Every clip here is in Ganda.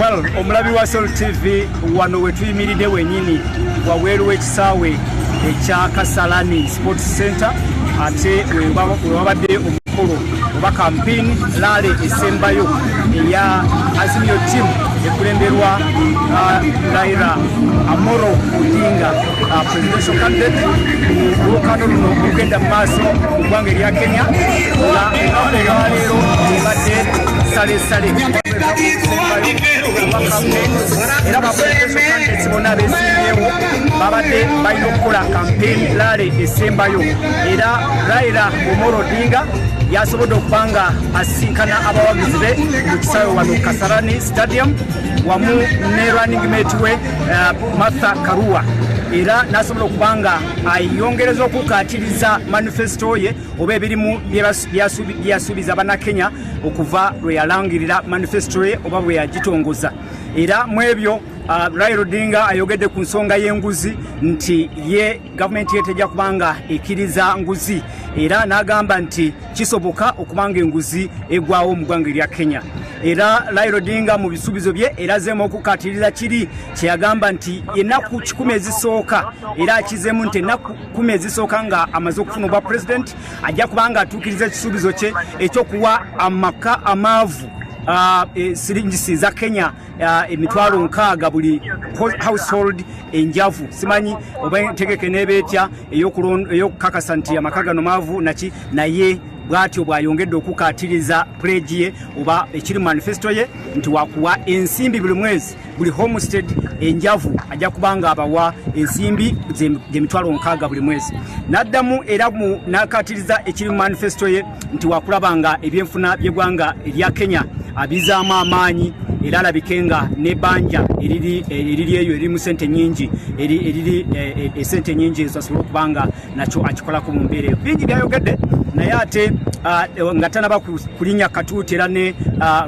Well, omulabi wa Soul TV wano wetuyimiridde wenyini waweeru w'ekisaawe ekya Kasarani Sports Center ate webabadde omukolo oba campaign laale esembayo eya Azimio team ekulemberwa Raila Amolo Odinga presidential candidate olukano luno okugenda mu maaso mu ggwanga erya Kenya olwaleero ebadde sale era bapresidential candidates bonna beesimyewo babadde balina okukola campaign laale esembayo era Raila Amolo Odinga yasobodde okubanga asinkana abawagizi be mu kisaawe wano Kasarani Stadium wamu ne running mate we Martha Karua era nasobola okubanga ayongereza okukatiriza manifesto ye oba ebirimu byasuubiza bannakenya okuva lwe yalangirira manifesto ye oba bwe yagitongoza era mu ebyo Raila Odinga ayogedde ku nsonga y'enguzi nti ye gavumenti ye tejja kubanga ekkiriza nguzi era n'agamba nti kisoboka okubanga enguzi egwawo mu ggwanga erya Kenya era Raila Odinga mu bisuubizo bye erazeemu okukatiriza kiri kyeyagamba nti ennaku 10 ezisooka era akizeemu nti ennaku 10 ezisooka nga amaze okufuna obwa president ajja kubanga atuukiriza ekisuubizo kye ekyokuwa amaka amaavu siringisi za Kenya emitwalo 6 buli household enjavu simanyi oba ntegeke n'ebeetya ey'okukakasa nti amaka gano maavu naki naye bwatyo bwayongedde okukatiriza pledge ye oba ekiri manifesto ye nti wakuwa ensimbi buli mwezi buli homestead enjavu ajja kubanga abawa ensimbi zemitwalo 6 buli mwezi naddamu era nakatiriza ekiri manifesto ye nti wakulabanga ebyenfuna by'eggwanga erya Kenya abizaamu amaanyi era alabikenga n'ebbanja eriri eyo erimu sente nyingi eriri esente nyingi ezasobola okubanga nakyo akikolako mu mbeera eyo bingi byayogedde naye ate nga tanaba kulinnya katuuti era ne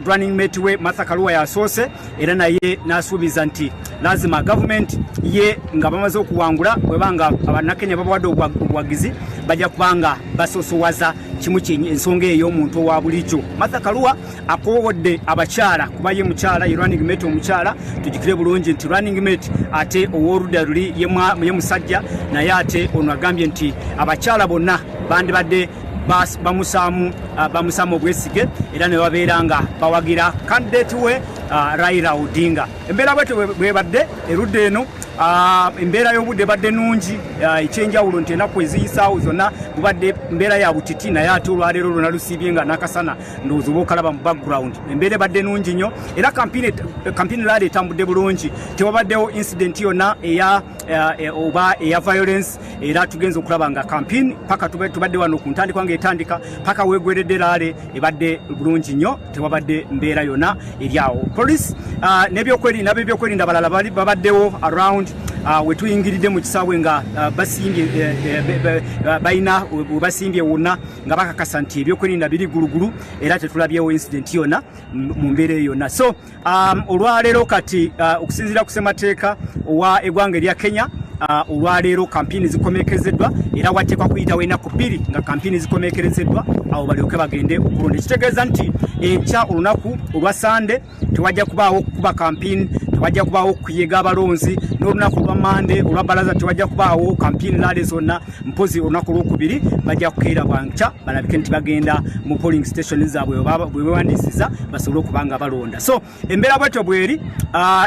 running mate we Martha Karua yasoose era naye n'asuubiza nti lazima gavumenti ye nga bamaze okuwangula bwebanga abannakenya babawadde obuwagizi bajja kubanga basosowaza kimu ensonga ey'omuntu owa bulijjo. Martha Karua akowodde abakyala kuba ye mukyala ye running mate omukyala tugikire bulungi nti running mate ate ow'oludda luli ye musajja naye ate ono agambye nti abakyala bonna bandibadde bamusaamu obwesige era ne babeera nga bawagira candidate we Raila Odinga. Embeera bwete bwebadde erudde eno embeera y'obudde badde nungi ekyenjawulo nti ennaku eziyisaawo zonna bubadde mbeera ya butiti naye ate olwaleero lwonna lusiibye nga nakasana ndowooza oba okalaba mu background embeera ebadde nungi nnyo era kampini laale etambudde bulungi tewabaddewo incident yonna oba eya violence era tugenza okulaba nga kampini paka tubadde wano ku ntandikwa ng'etandika paka weegweredde laale ebadde bulungi nnyo tewabadde mbeera yonna eryawo police n'ebyokwerinda balala babaddewo around wetuyingiridde mu kisaawe nga basimbye balina basimbye wonna nga bakakasa nti ebyokwerinda biri gulugulu era tetulabyewo incident yonna mu mbeera eyo yonna so olwaleero kati okusinziira ku ssemateeka owa eggwanga erya Kenya olwaleero kampini zikomekerezeddwa era wateekwa kuyitawo ennaku 2 nga kampini zikomekerezeddwa awo balyoke bagende okulonda ekitegeeza nti enkya olunaku olwa Sande tewajja kubaawo kuba kampini tewajja kubaawo kuyiga abalonzi n'olunaku lwa Mande olwa Balaza tewajja kubaawo kampini laale zonna mpozi olunaku lwokubiri bajja kukeera bwankya balabike nti bagenda mu polling station zaabwe bwe bewandiisiza basobole okubanga balonda so embeera bwetyo bweri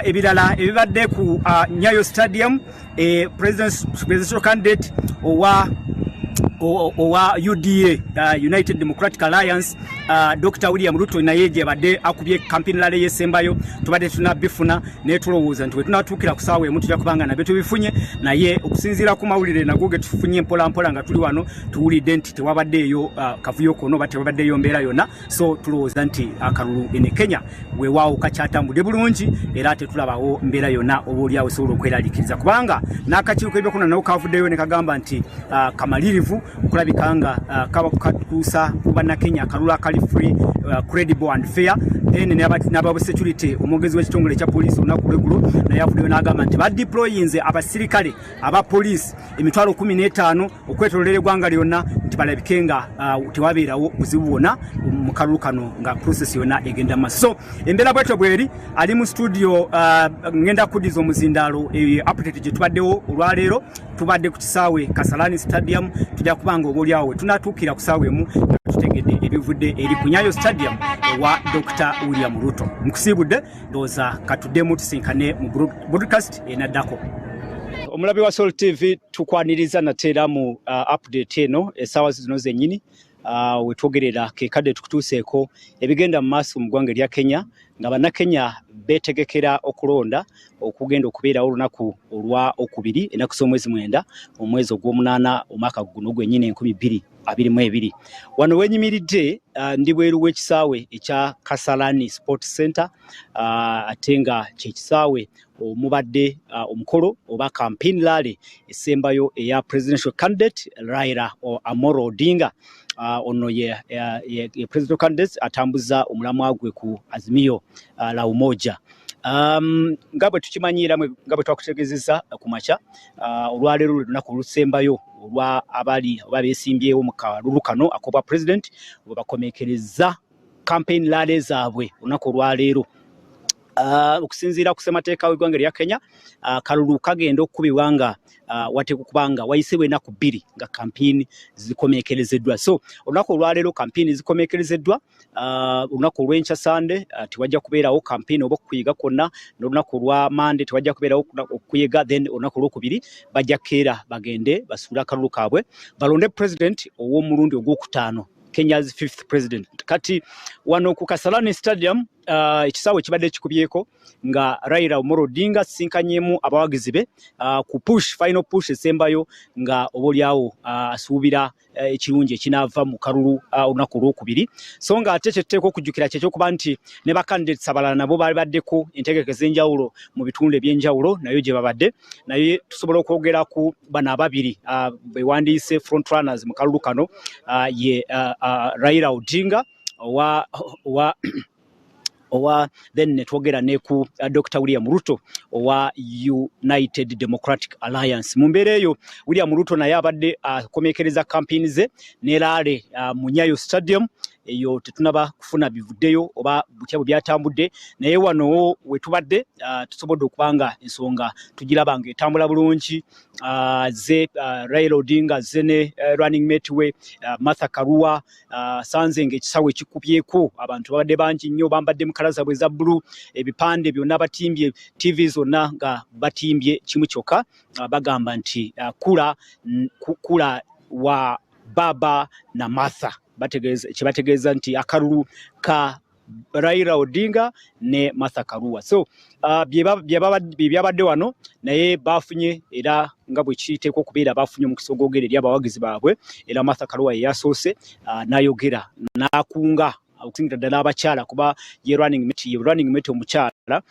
ebirala ebibadde ku Nyayo Stadium presidential candidate owa UDA United Democratic Alliance Dr. William Ruto naye gye badde akubye kampini laale yesembayo tubadde tunabifuna naye tulowooza nti wetunatuukira ku saawa emu tujja kubanga nabyo tubifunye naye okusinziira ku mawulire nago ge tufunye mpola nga tuli wano tuwulidde nti tewabaddeeyo kavuyo kono oba tewabaddeeyo mbeera yonna so tulowooza nti akalulu ene Kenya weewaawo kakyatambudde bulungi era tetulabawo mbeera yonna oba oliawo esobola okweraliikiriza kubanga n'akakiiko k'ebyokuna nawo kavuddeyo ne kagamba nti kamalirivu okulabika nga kaba katuusa ku bannakenya akalulu akali free credible and fair n'aba security omwogezi w'ekitongole ekya poliisi olunaku lw'eggulo naye avuddeyo n'agamba nti badeployinze abasirikale aba poliisi emitwalo 15 okwetoolera eggwanga lyonna nti balabike nga tewabeerawo buzibu bwonna mu kalulu kano nga process yonna egenda maaso. So embeera bwetyo bweri ali mu studio ngenda kuddiza omuzindaalo update gye tubaddewo olwaleero. Tubadde ku kisaawe Kasarani Stadium, tujja kubanga oboolyawo we tunatuukira ku kisaawe emu tutegedde ebivudde eri ku Nyayo Stadium ewa Dr. William Ruto. Nkusiibudde ndowooza katuddemu tusinkane mu broadcast enaddako. Omulabi wa Soul TV tukwaniriza nateera mu update eno essaawa zino zennyini wetwogerera kekadde tukutuuseeko ebigenda mu maaso mu ggwanga erya Kenya nga bannakenya beetegekera okulonda okugenda okubeerawo olunaku olwa okubiri ennaku z'omwezi 9 omwezi ogw'omunaana omwaka guno gwennyini 2022. Wano wenyimiridde ndi bweru w'ekisaawe ekya Kasarani Sport Center ate nga kyekisaawe omubadde omukolo oba campaign rally esembayo eya presidential candidate Raila Amolo Odinga. Ono ye presidential candidate atambuza omulamwa gwe ku Azimio la Umoja. Nga bwe tukimanyira nga bwe twakutegeezezza ku makya olwaleero lunaku olusembayo olwa abali oba beesimbyewo mu kalulu kano akobwa president bwe bakomekereza campaign rally zaabwe olunaku olwaleero. Okusinziira ku ssemateeka w'eggwanga erya Kenya kalulu kagenda okukubibwa nga wateekwa kubanga wayisibwa ennaku 2 nga campaign zikomekerezeddwa. So olunaku olwaleero campaign zikomekerezeddwa, olunaku olw'enkya Sunday tewajja kubeerawo campaign oba okuyiga kwonna, n'olunaku olwa Monday tewajja kubeerawo okuyiga, then olunaku olwokubiri bajja keera bagende basuule akalulu kaabwe balonde president ow'omulundi ogwokutaano, Kenya's 5th president. Kati wano ku Kasarani Stadium ekisaawe kibadde kikubyeko nga Raila Amolo Odinga sinkanyemu abawagizi be ku final push esembayo nga oboolyawo asuubira ekirungi ekinaava mu kalulu olunaku olwokubiri. So nga ate kyetteeka okujjukira kyekyokuba nti ne bakandidates abalala nabo baddeko entegekero ez'enjawulo mu bitundu eby'enjawulo nayo gye babadde, naye tusobola okwogera ku bano ababiri bewandiise front runners mu kalulu kano ye Raila Odinga owa then netwogera ne ku Dr. William Ruto owa United Democratic Alliance. Mu mbeera eyo William Ruto naye abadde akomekereza campaign ze ne rally mu Nyayo Stadium. Eyo tetunaba kufuna bivuddeyo oba butya bwe byatambudde, naye wano wetubadde tusobodde okubanga ensonga tugirabanga etambula bulungi. Ze Raila Odinga ze ne running mate we Martha Karua sanze ng'ekisaawe ekikubyeko abantu babadde bangi nnyo, bambadde mu kala zaabwe eza bbulu, ebipande byonna batimbye, TV zonna nga batimbye kimu kyokka bagamba nti kula wa Baba na Martha. Kibategeeza nti akalulu ka Raila Odinga ne Martha Karua. So byabadde wano naye bafunye era nga bwe kiteekwa okubeera bafunye omukisa ogwogera eri abawagizi baabwe, era Martha Karua ye yasoose n'ayogera n'akunga okusingira ddala abakyala kuba ye running mate omukyala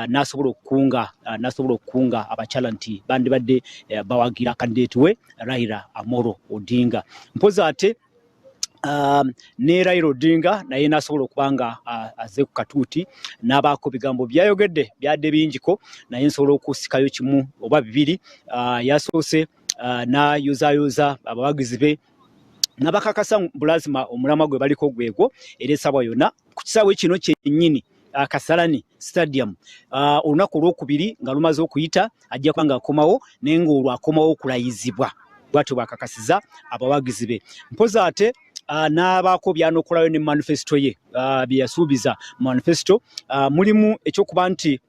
n'asobola okukunga abakyala nti bandibadde bawagira candidate we Raila Amolo Odinga. Mpozi ate ne Raila Odinga naye nasobola okubanga aze ku katuuti n'abaako bigambo byayogedde byadde bingiko, naye nsobola okusikayo kimu oba bibiri. Yasoose n'ayozaayoza abawagizi be n'abakakasa bulazima omulamwa gwe baliko gwegwo era essaawa yonna ku kisaawe kino kyennyini Kasarani Stadium. Olunaku olwokubiri nga lumaze okuyita ajja kubanga akomawo naye ng'olwo akomawo okulayizibwa, bw'atyo bwakakasiza abawagizi be. Mpozi ate n'abaako byanokolayo ne manifesto ye bye yasuubiza manifesto mulimu ekyokuba nti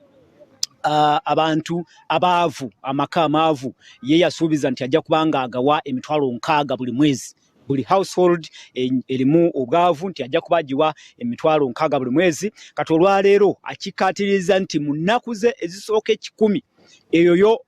abantu abaavu, amaka amaavu ye yasuubiza nti ajja kubanga agawa emitwalo 6 buli mwezi, buli household erimu obwavu nti ajja kubagiwa emitwalo 6 buli mwezi. Kati olwaleero akikatiriza nti mu nnaku ze ezisooka 10 eyoyo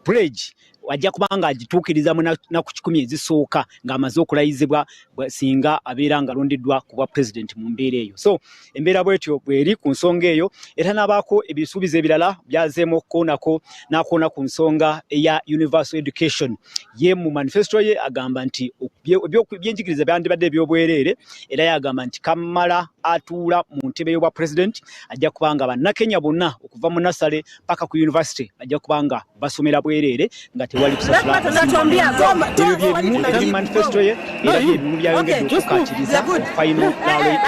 pledge wajja kubanga agituukiriza mu nnaku 10 ezisooka ng'amaze okulayizibwa singa abeera nga alondeddwa kuba president mu mbeera eyo. So embeera bwetyo bweri ku nsonga eyo, era n'abaako ebisuubizo ebirala byazeemu okukoonako n'akoona ku nsonga eya universal education. Ye mu manifesto ye agamba nti ebyenjigiriza byandibadde eby'obwereere, era yagamba nti kamala atuula mu ntebe y'obwa president ajja kubanga bannakenya bonna okuva mu nasale paka ku university ajja kubanga basomera bwereere nga tewali kusasula manifesto ye era byebimu byayongedde okukaatiriza final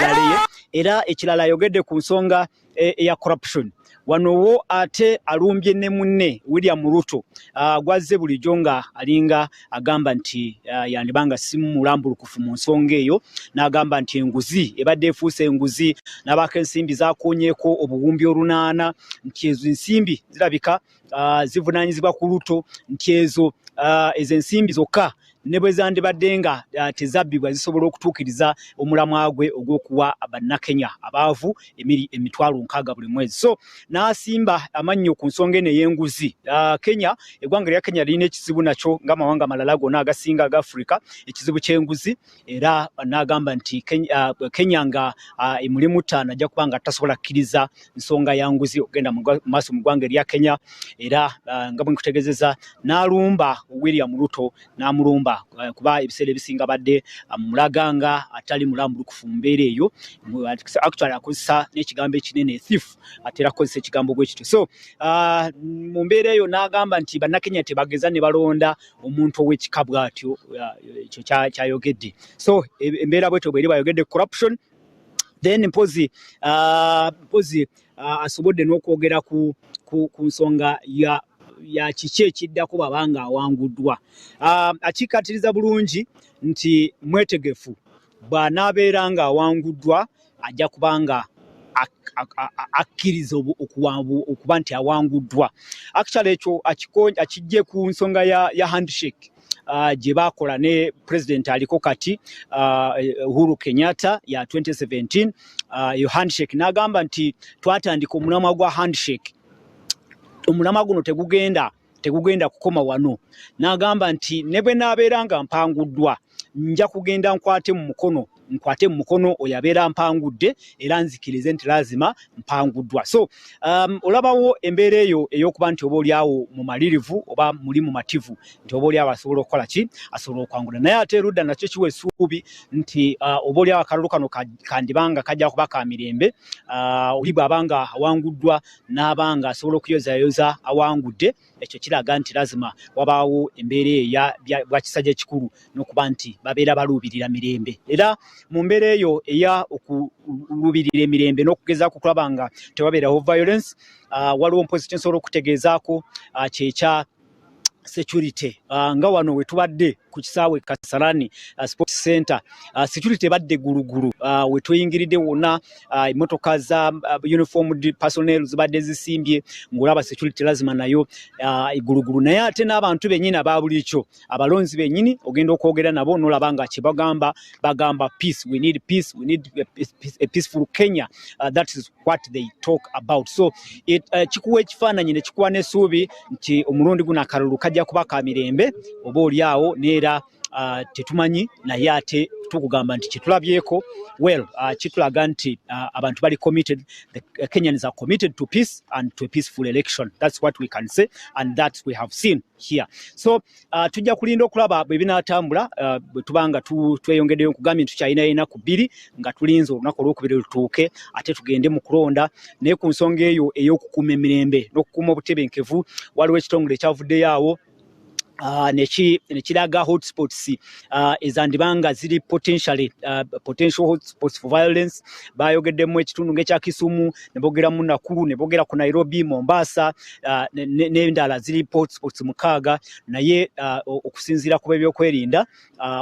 laleeye era ekirala ayogedde ku nsonga eya corruption. Wanowo ate alumbye ne munne William Ruto gwazze bulijjo nga alinga agamba nti yandibanga simu mulambulukufu mu nsonga eyo, n'agamba nti enguzi ebadde efuuse enguzi n'abaako ensimbi zakoonyeeko obuwumbi 8 nti ezo ensimbi zirabika zivunaanyizibwa ku Ruto, nti ezo ensimbi zokka ne bwe zandibadde nga tezabbibwa zisobola okutuukiriza omulamwa gwe ogw'okuwa bannakenya abaavu emitwalo 60 buli mwezi. So n'asimba amannyo ku nsonga eno ey'enguzi. Kenya, eggwanga lya Kenya lirina ekizibu nakyo ng'amawanga amalala gonna agasinga aga Africa, ekizibu ky'enguzi, era n'agamba nti Kenya nga emulimu 5 ajja kuba nga tasobola kkiriza nsonga ya nguzi okugenda mu maaso mu ggwanga erya Kenya, era nga bwe nkutegeezeza n'alumba William Ruto n'amulumba kuba ebiseera ebisinga badde mulaganga atali mulambulukufu mu mbeera eyo, actually akozesa n'ekigambo ekinene thief, atera akozesa ekigambo bwe kityo. So mu mbeera eyo n'agamba nti bannakenya tebageza ne balonda omuntu ow'ekika bw'atyo, ekyo kyayogedde. So embeera bwetyo bweri bayogedde corruption, then mpozi asobodde n'okwogera ku nsonga ya kiki ekiddako babanga awanguddwa. Akikatiriza bulungi nti mwetegefu bw'anaabeera nga awanguddwa ajja kubanga akkiriza okuba nti awanguddwa. Actually ekyo akijje ku nsonga ya handshake gye baakola ne president aliko kati Uhuru Kenyatta ya 2017. Yo handshake n'agamba nti twatandika omulamwa gwa handshake, omulamwa guno tegugenda kukoma wano. N'agamba nti ne bwe naabeera nga mpanguddwa nja kugenda nkwate mu mukono oyo abeera mpangudde era nzikirize nti lazima mpanguddwa. So olabawo embeera eyo ey'okuba nti oba oliawo mu malirivu oba muli mu mativu nti oba oliawo asobola okukola ki, asobola okwangula. Naye ate erudda nakyo kiwa essuubi nti oba oliawo akalulu kano kandibanga kajja kuba ka mirembe, oli bw'abanga awanguddwa n'abanga asobola okuyozayoza awangudde, ekyo kiraga nti lazima wabaawo embeera eya bwa kisajja ekikulu n'okuba nti babeera baluubirira mirembe. Era mu mbeera eyo eya okuluubirira emirembe n'okugezaako kulaba nga tewabeerawo violence, waliwo mpozi kyensobola okutegeezaako kyekya security. Nga wano we tubadde ku kisaawe Kasarani Sports Center, security badde gulugulu, we tuyingiridde wonna emmotoka za uniformed personnel zibadde zisimbye, ng'olaba security lazima nayo igulugulu. Naye ate n'abantu bennyini ababulikyo, abalonzi bennyini ogenda okwogera nabo n'olaba nga kye bagamba peace, we need peace, we need a peaceful Kenya. That is what they talk about. So kikuwa ekifaananyi ne kikuwa n'essuubi nti omulundi guno akalulu kajja kuba ka mirembe oba oliawo neera tetumanyi, naye ate tukugamba nti kitulabyeko kitulaga nti abantu bali committed, the Kenyans are committed to peace and to a peaceful election. That's what we can say and that we have seen here. So tujja kulinda okulaba bwe binaatambula, bwe tubanga tweyongeddeyo nkugambye tukyalina ennaku 2 nga tulinze olunaku olwokubiri lutuuke ate tugende mu kulonda. Naye ku nsonga eyo ey'okukuuma emirembe n'okukuuma obutebenkevu waliwo ekitongole ekyavuddeyo awo nekiraga hotspots ezandibanga ziri potential hotspots for violence. Bayogeddemu ekitundu ng'ekya Kisumu, ne boogeramu Nakuru, ne boogera ku Nairobi, Mombasa, n'endala ziri hotspots 6. Naye okusinziira ku b'ebyokwerinda,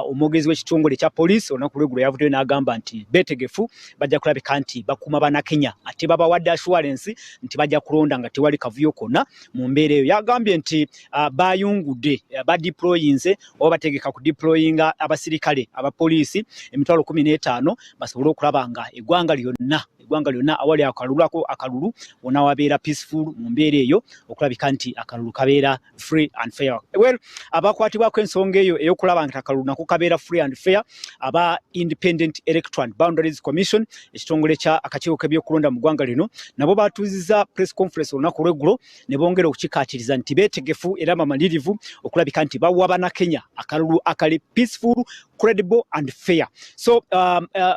omwogezi w'ekitongole ekya poliisi olunaku lw'eggulo yavuddeyo n'agamba nti beetegefu bajja kulabika nti bakuuma bannakenya ate babawadde assurance nti bajja kulonda nga tewali kavuyo konna mu mbeera eyo. Yagambye nti bayungudde badeployinze oba bategeka kudeployinga abasirikale abapoliisi emitwalo 15 basobole okulaba nga eggwanga lyonna awali akalulu wonna wabeera peaceful mu mbeera eyo, okulabika nti akalulu kabeera free and fair. Well, abakwatibwako ensonga eyo ey'okulaba nti akalulu nako kabeera free and fair, aba Independent Electoral Boundaries Commission, ekitongole kya akakiiko k'ebyokulonda mu ggwanga lino, nabo batuuzizza press conference olunaku lw'eggulo ne bongera okukikaatiriza nti beetegefu era bamalirivu okulabika nti bawa bannakenya akalulu akali peaceful, credible and fair. So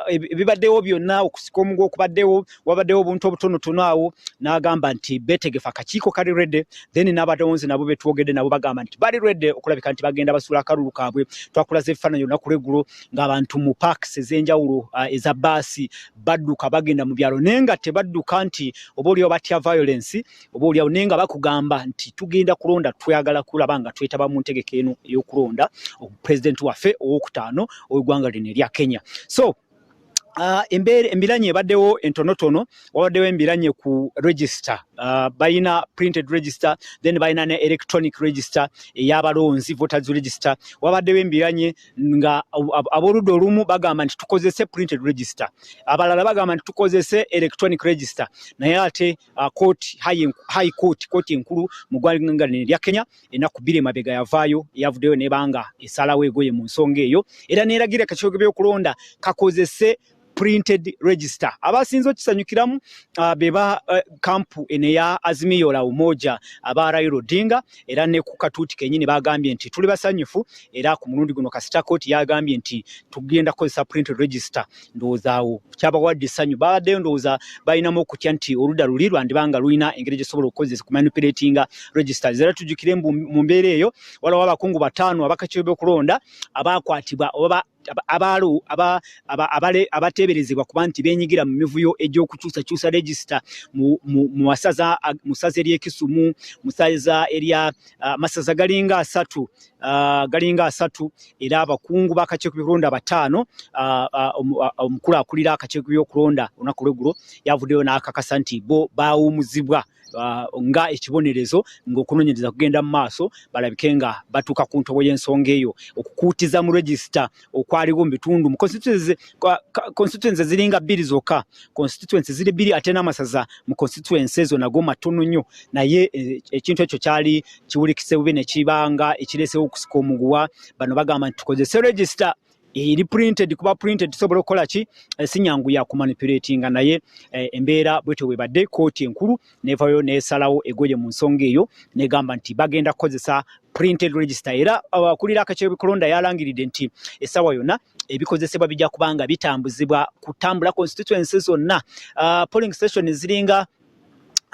ebibaddewo byonna okusika omugu okubaddewo wabaddewo obuntu obutonotono awo n'agamba nti beetegefu akakiiko kali redde, then n'abadonzi nabo betwogedde nabo bagamba nti bali redde okulabika nti bagenda basuula akalulu kaabwe. Twakulaza ebifaananyi olunaku lw'eggulo ng'abantu mu paaks ez'enjawulo eza baasi badduka bagenda mu byalo naye nga tebadduka nti obaolyawo batya violence, obaolyawo naye nga bakugamba nti tugenda kulonda, twagala kulaba nga twetaba mu ntegeka eno ey'okulonda pulezidenti waffe owokutaano ow'eggwanga lino erya Kenya. So embiranye ebaddewo entonotono, wabaddewo embiranye ku register, bayina printed register, then bayina ne electronic register ey'abalonzi voters register. Wabaddewo embiranye nga aboludde olumu bagamba nti tukozese printed register, abalala bagamba nti tukozese electronic register, naye ate high court enkulu mu ggwanga lino erya Kenya ennaku bbiri emabega yavaayo yavuddeyo nebanga esalawo egoye mu nsonga eyo, era neeragira akakiiko by'okulonda kakozese printed register. Abasinze okisanyukiramu beba kampu ene ya Azimio la Umoja aba Raila Odinga, era ne ku katuuti kenyini bagambye nti tuli basanyufu, era ku mulundi guno Kasita Court yagambye nti tugenda kozesa printed register. Ndowoozawo kyabawadde essanyu, babaddeyo ndowooza balinamu okutya nti oludda luli lwandibanga lulina engeri gyesobola okukozesa ku manipulatinga registers. Era tujjukire mu mbeera eyo waliwo abakungu 5 abakakiiko by'okulonda abakwatibwa oba abateeberezebwa kuba nti beenyigira mu mivuyo egy'okukyusakyusa register mu masaza ery'e Kisumu, mu saza erya masaza galinga 3 era abakungu b'akakiiko by'okulonda 5 omukulu akulira akakiiko by'okulonda olunaku lw'eggulo yavuddeyo n'akakasa nti bo baawummuzibwa nga ekibonerezo ng'okunoonyereza kugenda mu maaso balabike nga batuuka ku ntobo y'ensonga eyo, okukuutiza mu register okwaliwo mu bitundu mu constituency ziringa 2 zokka, constituency ziri 2 ate n'amasaza mu constituency ezo nago matono nnyo, naye ekintu ekyo kyali kiwulikise bubi ne kibanga ekireesewo okusika omuguwa. Bano bagamba nti tukozese register eri printed, kuba printed tusobola okukola ki sinyangu ya kumanipulatinga, naye embeera bwetyo webadde kooti enkulu nevayo nesalawo egoye mu nsonga eyo negamba nti bagenda kukozesa printed register. Era abakulira akakiiko by'okulonda yalangiridde nti essaawa yonna ebikozesebwa bijja kubanga bitambuzibwa kutambula constituency zonna. Polling station ziringa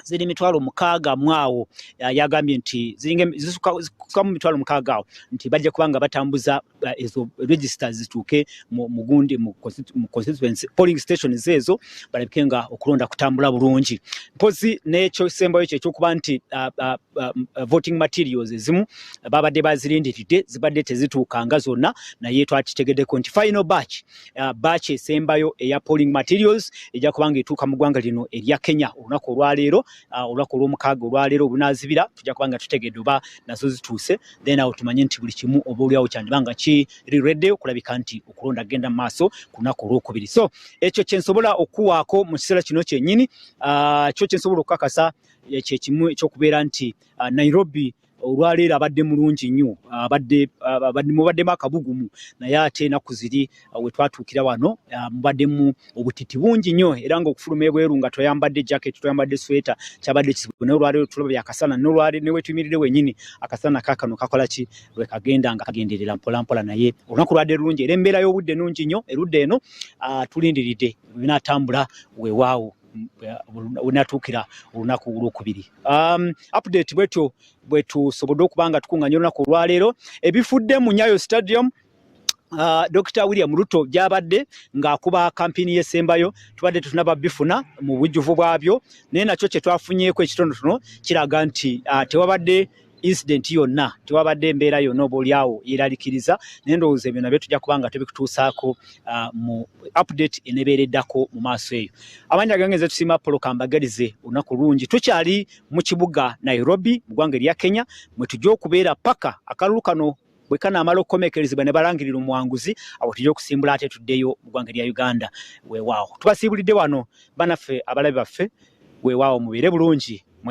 ziri 60,000 mwawo, yagambye nti zisuka mu 60,000 nti bajja kubanga batambuza ezo registers zituuke mu gundi mu constituency polling stations ezo balabike nga okulonda kutambula bulungi. Mpozi n'ekyo sembayo ky'ekyokuba nti voting materials ezimu babadde bazirindiridde zibadde tezituukanga zonna, naye twakitegeddeko nti final batch esembayo eya polling materials ejja kubanga etuuka mu ggwanga lino erya Kenya olunaku olwaleero, olunaku olw'omukaaga olwaleero obunaazibira tujja kubanga tutegedde oba nazo zituuse, then awo tumanye nti buli kimu oba oliawo kyandibanga kiri redde okulabika nti okulonda genda mu maaso ku lunaku olwokubiri. So ekyo kyensobola okuwaako mu kiseera kino kyennyini, kyo kyensobola okukakasa kyekimu ekyokubeera nti Nairobi olwaleero abadde mulungi nnyo, mubaddemu akabugumu, naye ate ennaku ziri we twatuukira wano mubaddemu obutiti bungi nnyo, era ng'okufuluma ebweru nga toyambadde jacket, toyambadde sweta kyabadde kizibu. Naye olwaleero tulabye akasana ne wetuyimirire wennyini akasana kaakano kakola ki lwe kagenda nga kagenderera mpolampola, naye olunaku lwadde lulungi era embeera y'obudde nnungi nnyo erudda eno. Tulindiridde binaatambula weewaawo wenatuukira olunaku olwokubiri. Update bwetusobodde okubanga tukuŋŋaanya olunaku olwaleero ebifudde mu Nyayo Stadium. Dr. William Ruto gyabadde ng'akuba kampeni y'essembayo tubadde tunaba bifuna mu bujjuvu bwabyo, naye nakyo kye twafunyeeko ekitonotono kiraga nti tewabadde incident yonna, tewabadde embeera yonna oba oliawo yeraliikiriza, naye ndowooza ebyo nabyo tujja kubanga tubikutuusaako mu update enebeereddako mu maaso eyo. Amannya gange nze tusiima Paul Kambagalize, olunaku lulungi. Tukyali mu kibuga Nairobi mu ggwanga erya Kenya mwe tujja okubeera paka akalulu kano bwe kanaamala okukomekerezebwa ne balangirira omuwanguzi, awo tujja okusimbula ate tuddeyo mu ggwanga erya Uganda. Weewaawo tubasiibulidde wano banaffe abalabi baffe, weewaawo mubeere bulungi.